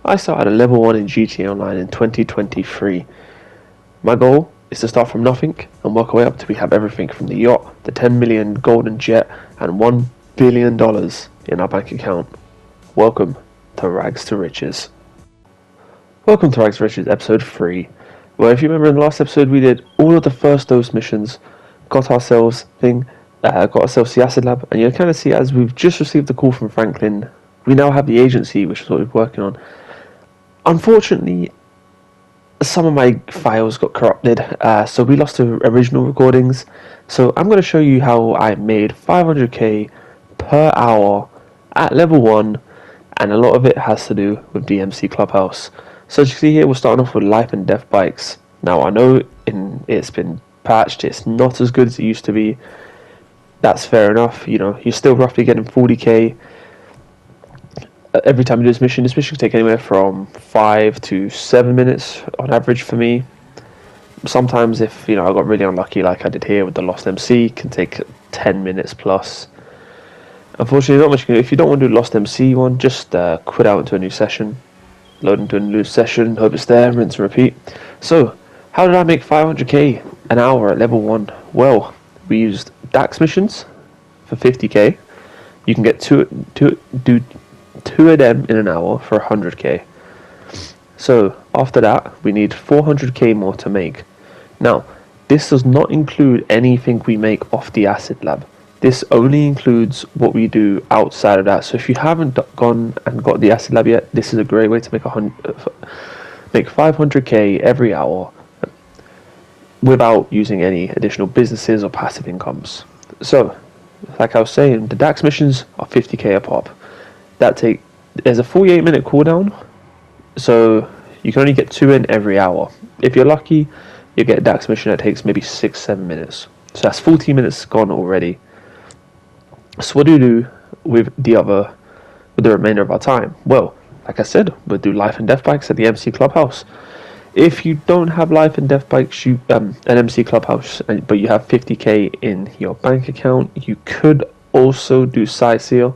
I started a level 1 in GTA Online in 2023. My goal is to start from nothing and work our way up till we have everything from the yacht, the 10 million golden jet, and $1 billion in our bank account. Welcome to Rags to Riches. Welcome to Rags to Riches episode 3, where if you remember in the last episode we did all of the first dose missions, got ourselves the acid lab, and you kind of see as we've just received the call from Franklin, we now have the agency, which is what we're working on. Unfortunately, some of my files got corrupted, so we lost the original recordings. So I'm going to show you how I made 500k per hour at level 1, and a lot of it has to do with DMC Clubhouse. So as you see here, we're starting off with life and death bikes. Now I know it's been patched, it's not as good as it used to be. That's fair enough, you know, you're still roughly getting 40k every time you do this mission. This mission can take anywhere from 5 to 7 minutes on average for me. Sometimes if, you know, I got really unlucky like I did here with the Lost MC, it can take 10 minutes plus. Unfortunately, not much you can do. If you don't want to do Lost MC one, just quit out into a new session, load into a new session, hope it's there, rinse and repeat. So, how did I make 500k an hour at level 1? Well, we used DAX missions for 50k. You can get two of them in an hour for 100k. So after that we need 400k more to make. Now this does not include anything we make off the acid lab. This only includes what we do outside of that. So if you haven't gone and got the acid lab yet, this is a great way to make 500k every hour without using any additional businesses or passive incomes. So like I was saying, the DAX missions are 50k a pop. There's a 48-minute cooldown, so you can only get 2 in every hour. If you're lucky, you get a DAX mission that takes maybe 6-7 minutes. So that's 40 minutes gone already. So what do you do with the remainder of our time? Well, like I said, we'll do life and death bikes at the MC Clubhouse. If you don't have life and death bikes, an MC Clubhouse, but you have 50k in your bank account, you could also do Sightseer,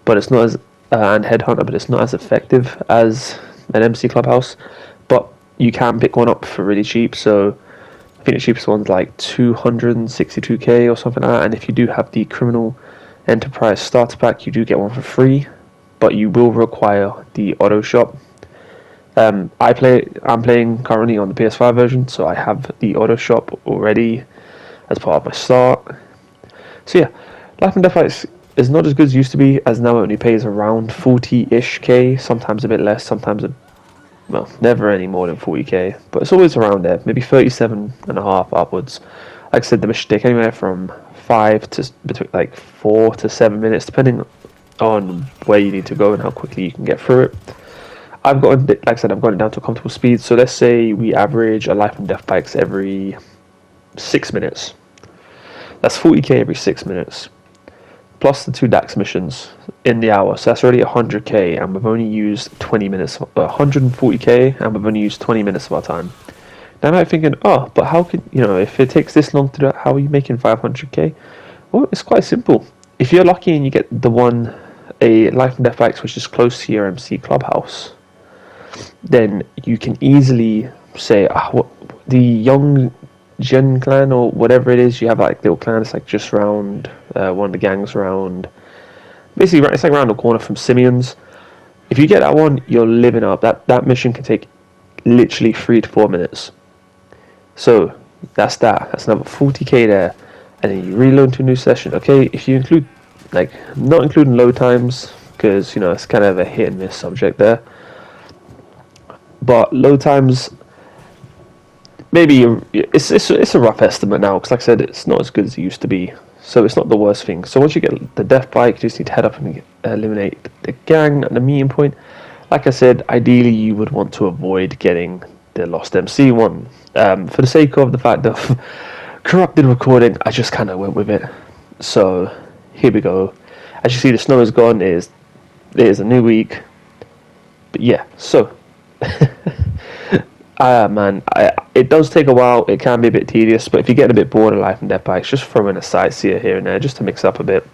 but it's not as and Headhunter, but it's not as effective as an MC Clubhouse. But you can pick one up for really cheap. So I think the cheapest one's like 262k or something like that. And if you do have the Criminal Enterprise Starter Pack, you do get one for free, but you will require the Auto Shop. I'm playing currently on the PS5 version, so I have the Auto Shop already as part of my start. So yeah, Life and Death Bikes is not as good as it used to be, as now it only pays around 40-ish k, sometimes a bit less, sometimes never any more than 40k, but it's always around there, maybe 37.5 upwards. Like I said, the mission take anywhere from 4 to 7 minutes, depending on where you need to go and how quickly you can get through it. I've gotten it down to a comfortable speed, so let's say we average a life and death bikes every 6 minutes. That's 40k every 6 minutes. Plus the 2 DAX missions in the hour, so that's already 100k, and we've only used 20 minutes, 140k, and we've only used 20 minutes of our time. Now I might be thinking, oh, but how can, you know, if it takes this long to do it, how are you making 500k? Well, it's quite simple. If you're lucky and you get a Life and Death Bikes which is close to your MC Clubhouse, then you can easily say, the Young Gen clan or whatever it is, you have like little clans like just round one of the gangs around, basically it's like around the corner from Simeon's. If you get that one, you're living up. That mission can take literally 3 to 4 minutes. So that's another 40k there, and then you reload to a new session. Okay, if you include, like, not including load times, because, you know, it's kind of a hit and miss subject there, but load times, maybe it's a rough estimate now, because like I said, it's not as good as it used to be, so it's not the worst thing. So once you get the death bike, you just need to head up and eliminate the gang at the meeting point. Like I said, ideally you would want to avoid getting the Lost MC one. For the sake of the fact of corrupted recording, I just kind of went with it. So here we go. As you see, the snow is gone. It is a new week. But yeah, so it does take a while. It can be a bit tedious, but if you get a bit bored of Life and Death Bikes, just throw in a Sightseer here and there just to mix up a bit.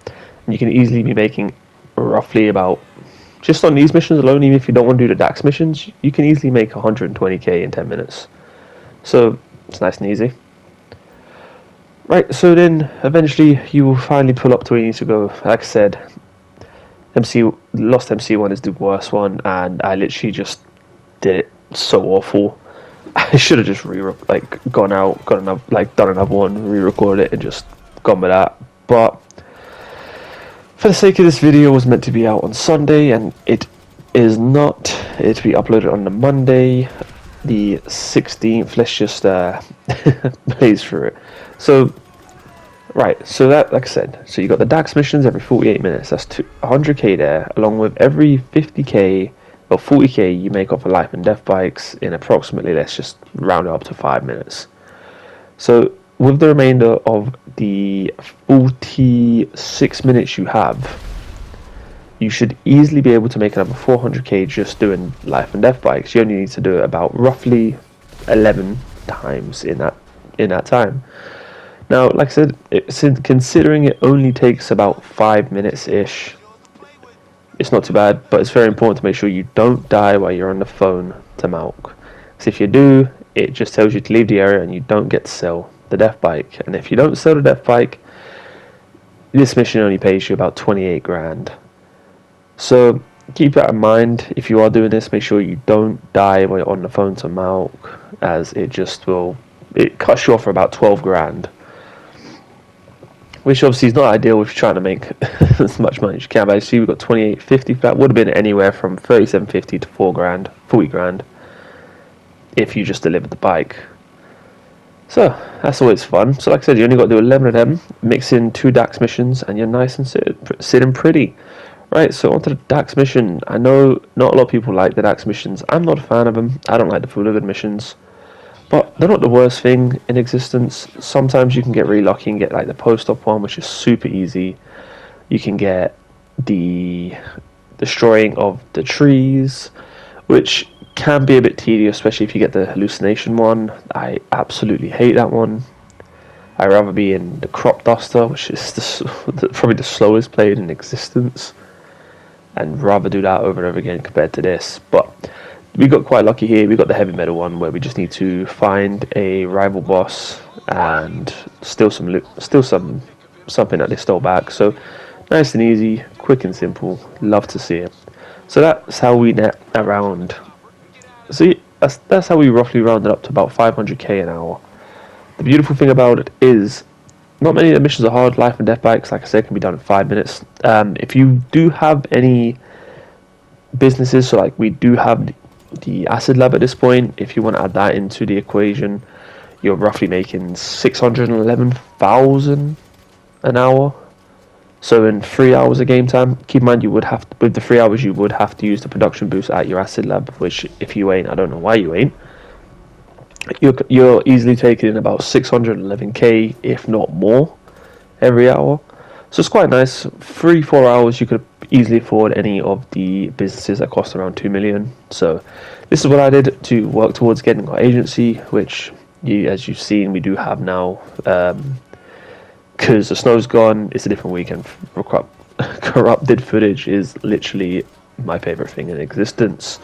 And you can easily be making roughly about just on these missions alone, even if you don't want to do the DAX missions, you can easily make 120k in 10 minutes. So it's nice and easy. Right, so then eventually you will finally pull up to where you need to go. Like I said, Lost MC1 is the worst one, and I literally just did it so awful. I should have just done another one, re-recorded it, and just gone with that. But for the sake of this video, it was meant to be out on Sunday, and it is not. It's to be uploaded on the Monday, the 16th. Let's just blaze through it. So, right, so that, like I said, so you got the DAX missions every 48 minutes. That's 100k there, along with every 50k or 40k you make off of life and death bikes in approximately, let's just round it up to 5 minutes. So with the remainder of the 46 minutes you have, you should easily be able to make another 400k just doing life and death bikes. You only need to do it about roughly 11 times in that time. Now, like I said, considering it only takes about 5 minutes ish, it's not too bad, but it's very important to make sure you don't die while you're on the phone to Malk. So if you do, it just tells you to leave the area and you don't get to sell the death bike. And if you don't sell the death bike, this mission only pays you about 28 grand. So keep that in mind. If you are doing this, make sure you don't die while you're on the phone to Malk, as it cuts you off for about 12 grand. Which obviously is not ideal if you're trying to make as much money as you can. But I see we've got 28.50. That would have been anywhere from 37.50 to 40 grand, if you just delivered the bike. So that's always fun. So like I said, you only got to do 11 of them, mix in 2 DAX missions, and you're nice and sitting pretty. Right, so onto the DAX mission. I know not a lot of people like the DAX missions. I'm not a fan of them. I don't like the full of good missions. But they're not the worst thing in existence. Sometimes you can get really lucky and get like the post-op one, which is super easy. You can get the destroying of the trees, which can be a bit tedious, especially if you get the hallucination one. I absolutely hate that one. I'd rather be in the crop duster, which is probably the slowest played in existence, and rather do that over and over again compared to this. But we got quite lucky here. We got the heavy metal one, where we just need to find a rival boss and steal some loot, something that they stole back. So nice and easy, quick and simple. Love to see it. So that's how we net around. See, that's how we roughly rounded up to about 500k an hour. The beautiful thing about it is, not many of the missions are hard. Life and death bikes, like I said, can be done in 5 minutes. If you do have any businesses, so like we do have the acid lab at this point, if you want to add that into the equation, you're roughly making 611,000 an hour. So in 3 hours of game time, keep in mind with the 3 hours you would have to use the production boost at your acid lab, which if you ain't, I don't know why you ain't. You're easily taking in about 611k, if not more, every hour. So it's quite nice. 3-4 hours you could easily afford any of the businesses that cost around 2 million. So this is what I did to work towards getting our agency, which as you've seen we do have now, because the snow's gone. It's a different weekend. Corrupted footage is literally my favorite thing in existence.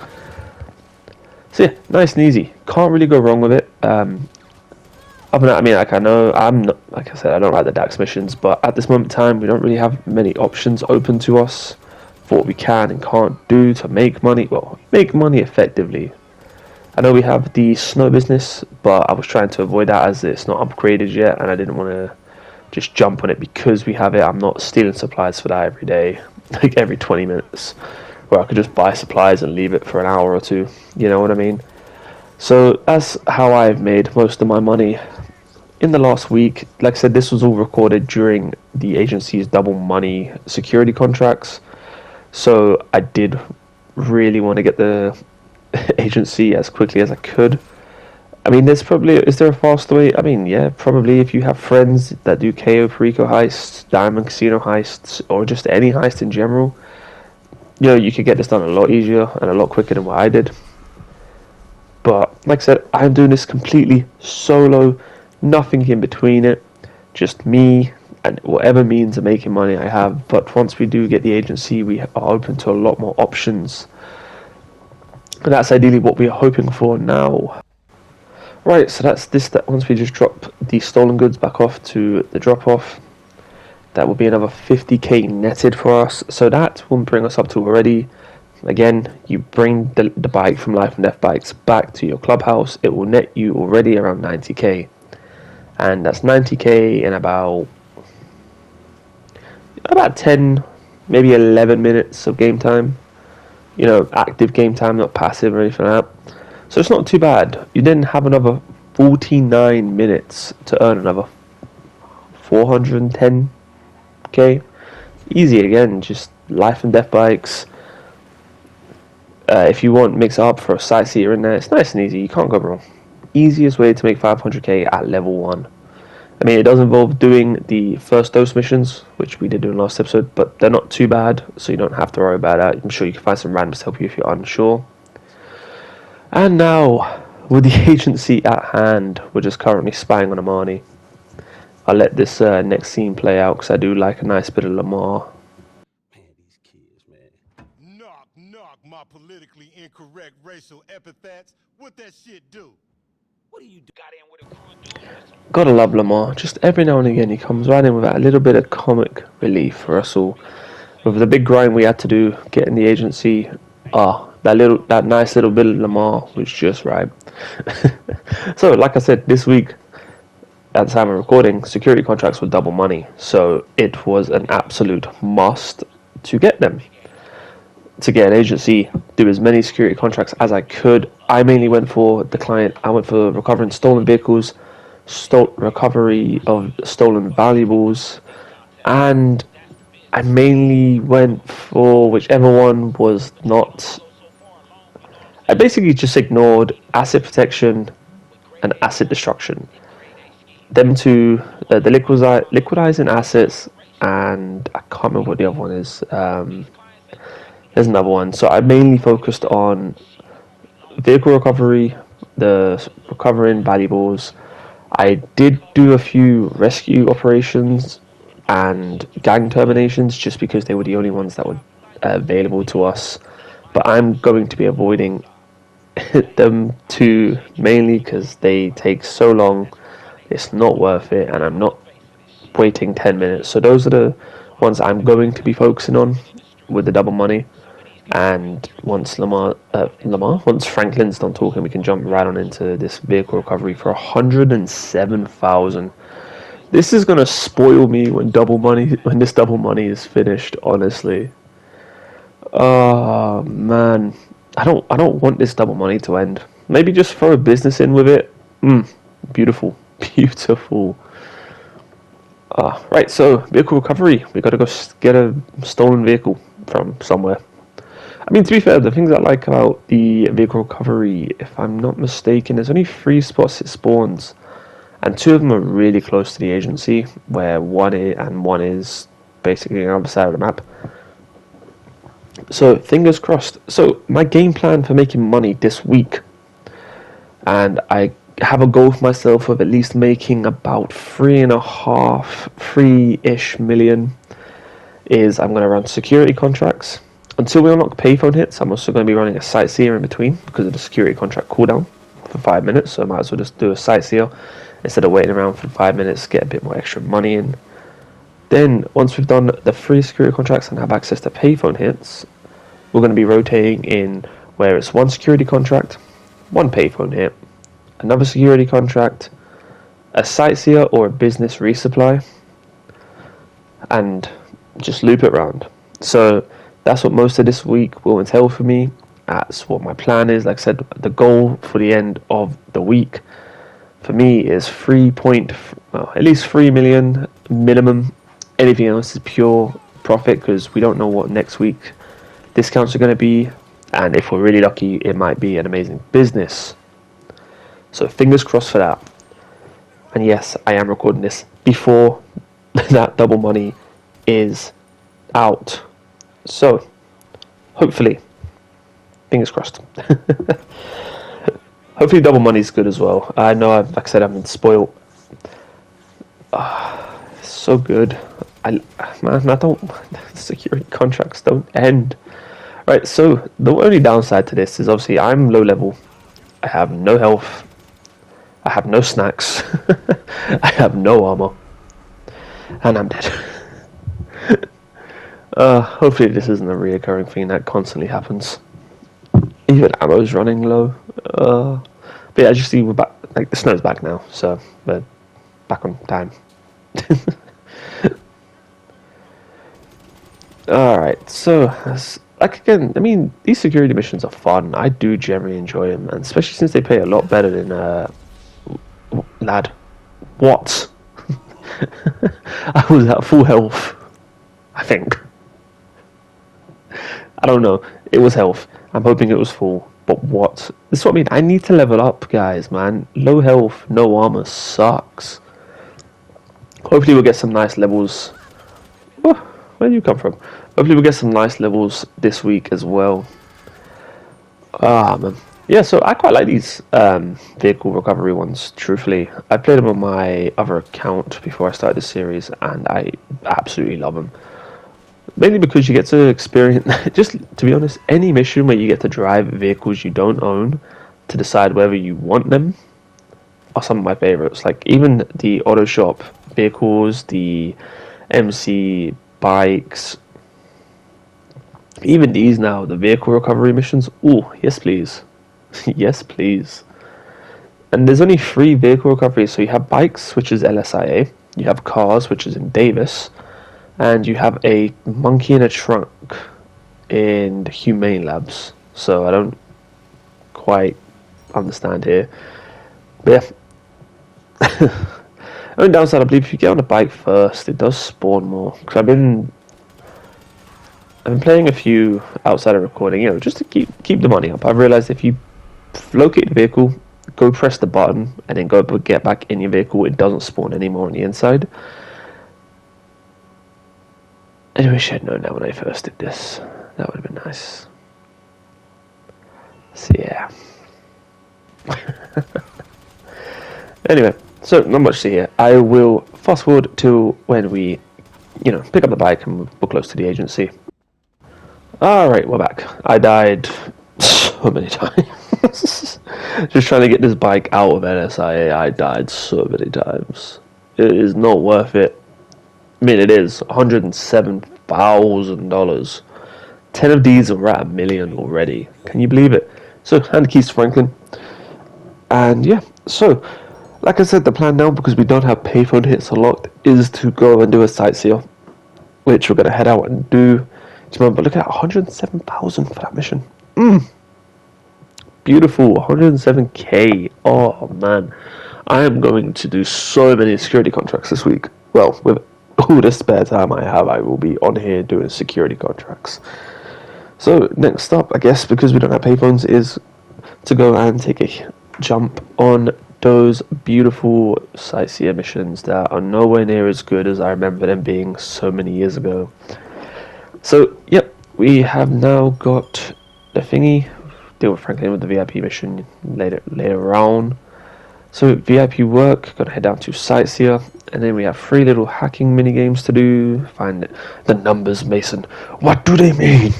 So yeah, nice and easy. Can't really go wrong with it. Other than that, I mean, like I know I'm not, like I said, I don't like the DAX missions, but at this moment in time, we don't really have many options open to us for what we can and can't do to make money. Well, make money effectively. I know we have the snow business, but I was trying to avoid that as it's not upgraded yet, and I didn't want to just jump on it because we have it. I'm not stealing supplies for that every day, like every 20 minutes, where I could just buy supplies and leave it for an hour or two. You know what I mean? So that's how I've made most of my money in the last week. Like I said, this was all recorded during the agency's double money security contracts. So I did really want to get the agency as quickly as I could. I mean, is there a faster way? I mean, yeah, probably if you have friends that do KO Perico heists, Diamond Casino heists, or just any heist in general, you know, you could get this done a lot easier and a lot quicker than what I did. But like I said, I'm doing this completely solo, nothing in between it, just me and whatever means of making money I have. But once we do get the agency, we are open to a lot more options. And that's ideally what we are hoping for now. Right, so that's this. That once we just drop the stolen goods back off to the drop off, that will be another 50k netted for us. So that will bring us up to already. Again, you bring the bike from Life and Death Bikes back to your clubhouse, it will net you already around 90k. And that's 90k in about 10, maybe 11 minutes of game time. You know, active game time, not passive or anything like that. So it's not too bad. You then have another 49 minutes to earn another 410k. Easy again, just Life and Death Bikes. If you want, mix it up for a sightseer in there. It's nice and easy. You can't go wrong. Easiest way to make 500k at level 1. I mean, it does involve doing the first dose missions, which we did do in last episode, but they're not too bad, so you don't have to worry about that. I'm sure you can find some randoms to help you if you're unsure. And now, with the agency at hand, we're just currently spying on Amani. I'll let this next scene play out, because I do like a nice bit of Lamar. My politically incorrect racial epithets. What that shit do? What do you got in with a crew doing? Gotta love Lamar. Just every now and again he comes right in with a little bit of comic relief for us all. With the big grind we had to do getting the agency, that nice little bit of Lamar was just right. So like I said, this week at the time of recording, security contracts were double money, so it was an absolute must to get them. To get an agency, do as many security contracts as I could. I mainly went for the client. I went for recovering stolen vehicles, recovery of stolen valuables, and I mainly went for whichever one was not. I basically just ignored asset protection and asset destruction. Them two, the liquidizing assets, and I can't remember what the other one is. There's another one. So I mainly focused on vehicle recovery, the recovering valuables. I did do a few rescue operations and gang terminations just because they were the only ones that were available to us. But I'm going to be avoiding them two mainly because they take so long. It's not worth it, and I'm not waiting 10 minutes. So those are the ones I'm going to be focusing on with the double money. And once Franklin's done talking, we can jump right on into this vehicle recovery for 107,000. This is gonna spoil me when this double money is finished. Honestly, oh man, I don't want this double money to end. Maybe just throw a business in with it. Beautiful, beautiful. Right, so vehicle recovery. We gotta go get a stolen vehicle from somewhere. I mean, to be fair, the things I like about the vehicle recovery, if I'm not mistaken, there's only 3 spots it spawns, and 2 of them are really close to the agency, where one is basically on the other side of the map. So, fingers crossed. So, my game plan for making money this week, and I have a goal for myself of at least making about 3.5-3-ish million, is I'm going to run security contracts. Until we unlock payphone hits, I'm also going to be running a sightseer in between because of the security contract cooldown for 5 minutes. So I might as well just do a sightseer instead of waiting around for 5 minutes, get a bit more extra money in. Then, once we've done the free security contracts and have access to payphone hits, we're going to be rotating in where it's 1 security contract, 1 payphone hit, another security contract, a sightseer or a business resupply, and just loop it around. So that's what most of this week will entail for me. That's what my plan is. Like I said, the goal for the end of the week for me is at least 3 million minimum. Anything else is pure profit because we don't know what next week discounts are going to be, and if we're really lucky, it might be an amazing business. So fingers crossed for that. And yes, I am recording this before that double money is out. So, hopefully, fingers crossed. Hopefully double money is good as well. I know, like I said, I've been spoiled. so good. I don't. Security contracts don't end. Right, so the only downside to this is obviously I'm low level. I have no health. I have no snacks. I have no armor. And I'm dead. Hopefully this isn't a reoccurring thing that constantly happens. Even ammo's running low. But yeah, as you see, we're back. Like the snow's back now, so we're back on time. All right, so like again, I mean, these security missions are fun. I do generally enjoy them, and especially since they pay a lot better than lad. What? I was at full health, I think. I don't know. It was health. I'm hoping it was full. But what? This is what I mean. I need to level up, guys, man. Low health, no armor sucks. Hopefully we'll get some nice levels. Oh, where do you come from? Hopefully we'll get some nice levels this week as well. Ah, man. Yeah, so I quite like these vehicle recovery ones, truthfully. I played them on my other account before I started the series, and I absolutely love them. Mainly because you get to experience, just to be honest, any mission where you get to drive vehicles you don't own to decide whether you want them are some of my favorites. Like even the auto shop vehicles, the MC bikes, even these now, the vehicle recovery missions. Oh, yes please. Yes please. And there's only 3 vehicle recoveries. So you have bikes, which is LSIA, you have cars, which is in Davis, and you have a monkey in a trunk in Humane Labs. So I don't quite understand here. But yeah. Only downside, I believe, if you get on a bike first, it does spawn more. Because I've been playing a few outside of recording, you know, just to keep the money up. I've realised if you locate the vehicle, go press the button, and then go get back in your vehicle, it doesn't spawn anymore on the inside. I wish I'd known that when I first did this. That would have been nice. So yeah. Anyway, so not much to see here. I will fast forward to when we, you know, pick up the bike and we're close to the agency. Alright, we're back. I died so many times. Just trying to get this bike out of NSIA, I died so many times. It is not worth it. I mean, it is $107,000. 10 of these are at $1 million already. Can you believe it? So, hand the keys to Franklin. And yeah, so, like I said, the plan now, because we don't have payphone hits unlocked, is to go and do a sightseer, which we're going to head out and do. But look at that, 107,000 for that mission. Beautiful, 107k. Oh man, I am going to do so many security contracts this week. Well, with all the spare time I have, I will be on here doing security contracts. So next up, I guess, because we don't have payphones, is to go and take a jump on those beautiful sightseer missions that are nowhere near as good as I remember them being so many years ago. So, yep, we have now got the thingy. Deal with Franklin with the VIP mission later on. So VIP work, gonna head down to Sightseer, and then we have 3 little hacking mini games to do. Find the numbers, Mason. What do they mean?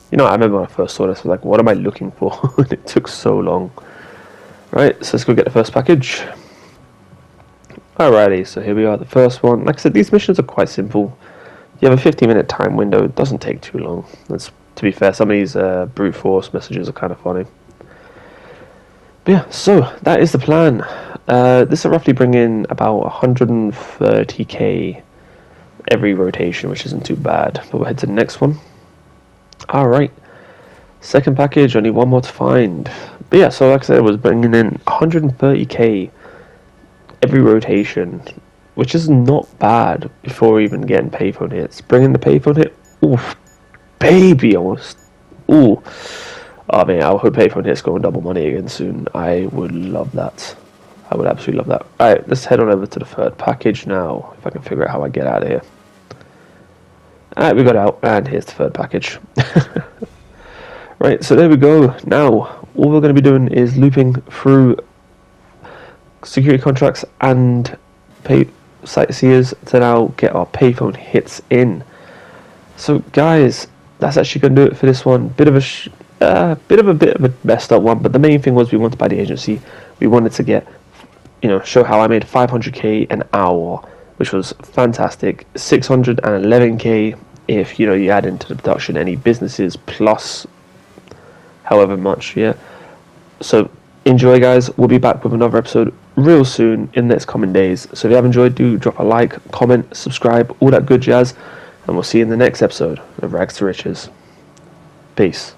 You know, I remember when I first saw this, I was like, what am I looking for? And it took so long. Right, so let's go get the first package. Alrighty, so here we are, the first one. Like I said, these missions are quite simple. You have a 15-minute time window, it doesn't take too long. That's, to be fair, some of these brute force messages are kind of funny. But yeah, so that is the plan. This will roughly bring in about 130k every rotation, which isn't too bad. But we'll head to the next one. Alright, second package, only one more to find. But yeah, so like I said, it was bringing in 130k every rotation, which is not bad before even getting payphone hits. Bringing the payphone hit, oof, baby, almost. Ooh. Oh man, I hope payphone hits go on double money again soon. I would love that. I would absolutely love that. Alright, let's head on over to the third package now, if I can figure out how I get out of here. Alright, we got out, and here's the third package. Right, so there we go. Now, all we're going to be doing is looping through security contracts and sightseers to now get our payphone hits in. So guys, that's actually going to do it for this one. Bit of a messed up one, but the main thing was we wanted to buy the agency. We wanted to get, show how I made 500k an hour, which was fantastic. 611k if you add into the production any businesses plus however much, yeah. So enjoy, guys. We'll be back with another episode real soon in the next coming days. So if you have enjoyed, do drop a like, comment, subscribe, all that good jazz, and we'll see you in the next episode of Rags to Riches. Peace.